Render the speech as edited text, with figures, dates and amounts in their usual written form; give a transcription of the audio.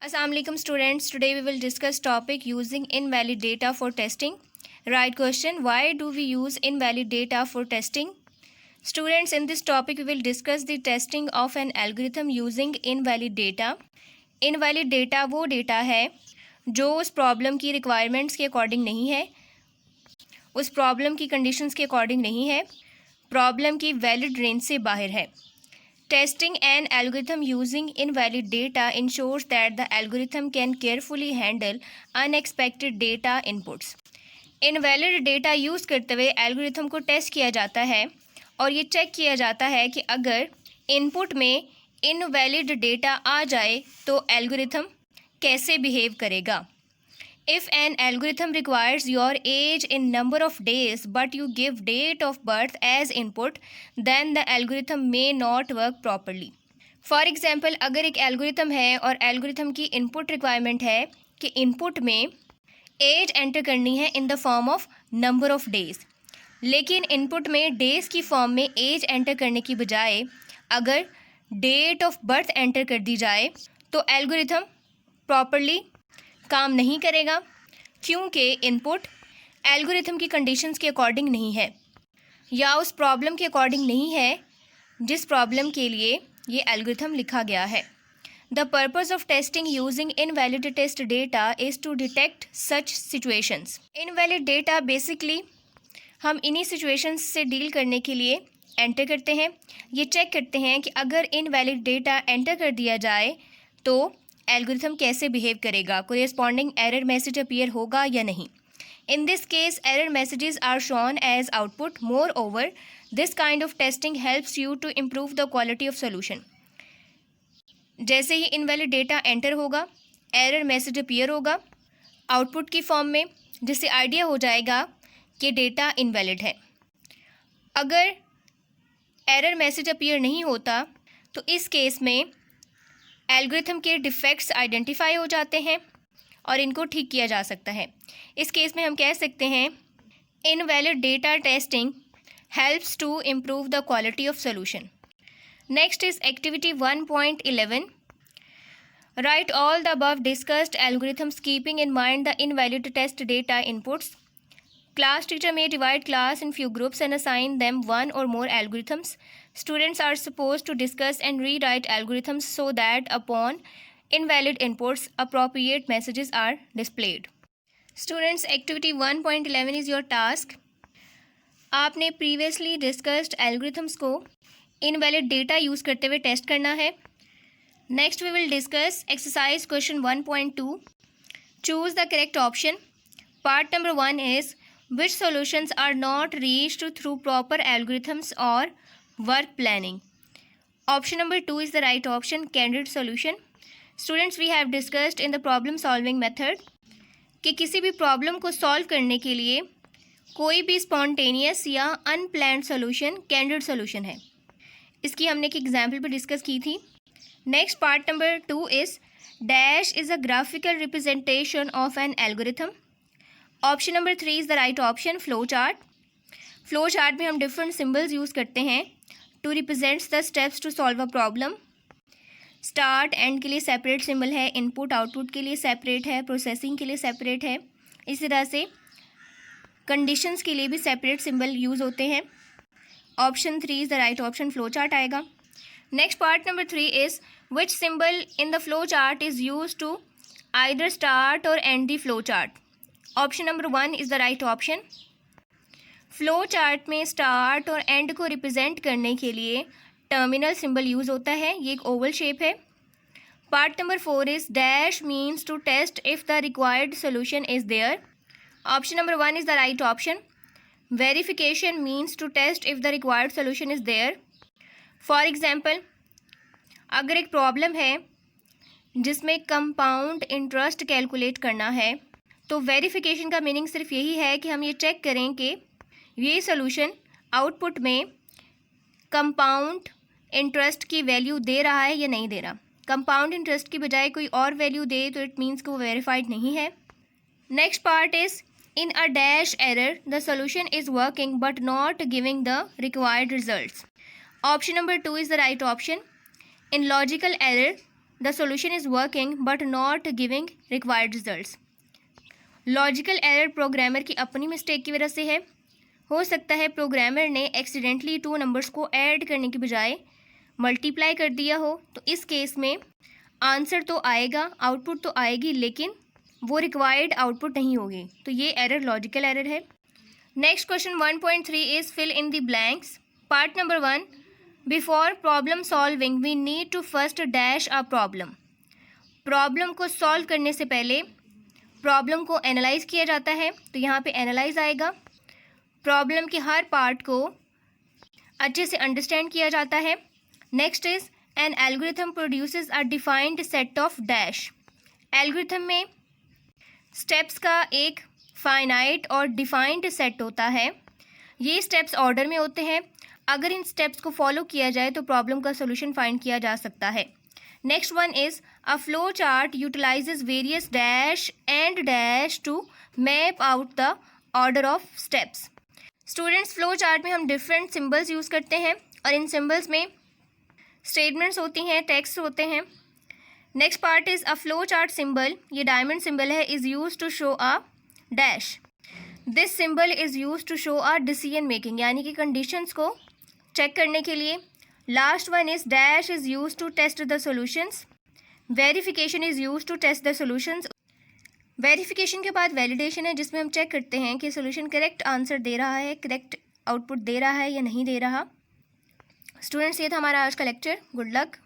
Assalamualaikum students. Today we will discuss topic using invalid data for testing. Right question: why do we use invalid data for testing? Students, in this topic we will discuss the testing of an algorithm using invalid data. Invalid data वो data है जो उस problem की requirements के according नहीं है, उस problem की कंडीशंस के अकॉर्डिंग नहीं है, प्रॉब्लम की वैलिड रेंज से बाहर है. Testing an algorithm using invalid data ensures that the algorithm can carefully handle unexpected data inputs. Invalid data use करते हुए एल्गोरिथम को टेस्ट किया जाता है और ये चेक किया जाता है कि अगर इनपुट में इनवैलिड डेटा आ जाए तो एल्गोरिथम कैसे बिहेव करेगा. If an algorithm requires your age in number of days but you give date of birth as input, then the algorithm may not work properly. For example, अगर एक algorithm है और algorithm की input requirement है कि input में as enter करनी है in the form of number of days, लेकिन इनपुट में डेज़ की फॉर्म में एज एंटर करने की बजाय अगर डेट ऑफ बर्थ एंटर कर दी जाए तो एल्गोरिथम प्रॉपरली काम नहीं करेगा, क्योंकि इनपुट एल्गोरिथम की कंडीशंस के अकॉर्डिंग नहीं है या उस प्रॉब्लम के अकॉर्डिंग नहीं है जिस प्रॉब्लम के लिए ये एल्गोरिथम लिखा गया है. The purpose of testing using invalid test data is to detect such situations. Invalid data basically हम इन्हीं सिचुएशंस से डील करने के लिए एंटर करते हैं. ये चेक करते हैं कि अगर इनवैलिड डेटा एंटर कर दिया जाए तो एल्गोरिथम कैसे बिहेव करेगा, कोरेस्पॉन्डिंग एरर मैसेज अपीयर होगा या नहीं. In this case error messages are shown as output. Moreover, this kind of testing helps you to improve the quality of solution. जैसे ही इनवैलिड डेटा एंटर होगा, error message appear होगा output की form में, जिससे idea हो जाएगा कि डेटा इनवैलिड है. अगर एरर मैसेज अपीयर नहीं होता तो इस केस में एल्गोरिथम के डिफेक्ट्स आइडेंटिफाई हो जाते हैं और इनको ठीक किया जा सकता है. इस केस में हम कह सकते हैं invalid data testing helps to improve the quality of solution. Next is activity 1.11. Write all the above discussed algorithms keeping in mind the invalid test data inputs. Class teacher may divide class in few groups and assign them one or more algorithms. Students are supposed to discuss and rewrite algorithms so that upon invalid inputs, appropriate messages are displayed. Students, activity 1.11 is your task. आपने previously discussed algorithms को invalid data use करते हुए test करना है. Next we will discuss exercise question 1.2. Choose the correct option. Part number 1 is which solutions are not reached through proper algorithms or work planning. Option number 2 is the right option, candid solution. Students, we have discussed in the problem solving method कि किसी भी problem को solve करने के लिए कोई भी spontaneous या अनप्लान्ड सोल्यूशन कैंडिड सोल्यूशन है. इसकी हमने एक एग्जाम्पल भी डिस्कस की थी. Next part number 2 is dash is a graphical representation of an algorithm. Option number 3 is the right option, flow chart. Flow chart में हम डिफरेंट सिम्बल्स यूज़ करते हैं to represents the steps to solve a problem. Start end के लिए separate symbol है, input output के लिए separate है, प्रोसेसिंग के लिए सेपरेट है. इस तरह से कंडीशंस के लिए भी सेपरेट सिंबल यूज़ होते हैं. Option 3 is the right option, flow chart आएगा. Next part number 3 is which symbol in the flow chart is use to either start और end the flow chart. Option number 1 is the right option. Flow chart में start और end को represent करने के लिए terminal symbol use होता है. ये एक ओवल शेप है. Part number 4 is dash means to test if the required solution is there. Option number 1 is the right option. Verification means to test if the required solution is there. For example, अगर एक problem है जिसमें compound interest calculate करना है तो verification का meaning सिर्फ यही है कि हम ये चेक करें कि ये सोल्यूशन आउटपुट में कंपाउंड इंटरेस्ट की वैल्यू दे रहा है या नहीं दे रहा. कंपाउंड इंटरेस्ट की बजाय कोई और वैल्यू दे तो इट मीन्स कि वो वेरीफाइड नहीं है. Next part is in a dash error the solution is working but not giving the required results. Option number 2 is the right option. In logical error, the solution is working but not giving required results. Logical error programmer की अपनी mistake की वजह से है। हो सकता है programmer ने एक्सीडेंटली 2 नंबर्स को ऐड करने के बजाय मल्टीप्लाई कर दिया हो, तो इस केस में आंसर तो आएगा, आउटपुट तो आएगी, लेकिन वो रिक्वायर्ड आउटपुट नहीं होगी, तो ये एरर लॉजिकल एरर है। Next question 1.3 is fill in the blanks. Part number 1, before problem solving we need to first dash a problem. Problem को सॉल्व करने से पहले प्रॉब्लम को एनालाइज किया जाता है, तो यहाँ पे एनालाइज आएगा। प्रॉब्लम के हर पार्ट को अच्छे से अंडरस्टैंड किया जाता है। Next is an algorithm produces a defined set of dash. Algorithm में स्टेप्स का एक फाइनाइट और डिफाइंड सेट होता है। ये स्टेप्स ऑर्डर में होते हैं। अगर इन स्टेप्स को फॉलो किया जाए तो प्रॉब्लम का सोल्यूशन फाइंड किया जा सकता है। Next one is a flow chart utilises various dash and dash to map out the order of steps. Students, flow chart में हम डिफरेंट सिंबल्स यूज़ करते हैं और इन सिंबल्स में स्टेटमेंट्स होती हैं, टेक्स्ट होते हैं। Next part is a flow chart symbol, ये डायमंड सिंबल है, is use to show a dash. This symbol is use to show a decision making, यानी कि कंडीशंस को चेक करने के लिए। Last one is dash is use to test the solutions. Verification is use to test the solutions. Verification के बाद validation है, जिसमें हम चेक करते हैं कि सॉल्यूशन करेक्ट आंसर दे रहा है, करेक्ट आउटपुट दे रहा है या नहीं दे रहा। स्टूडेंट्स, ये था हमारा आज का लेक्चर। Good luck.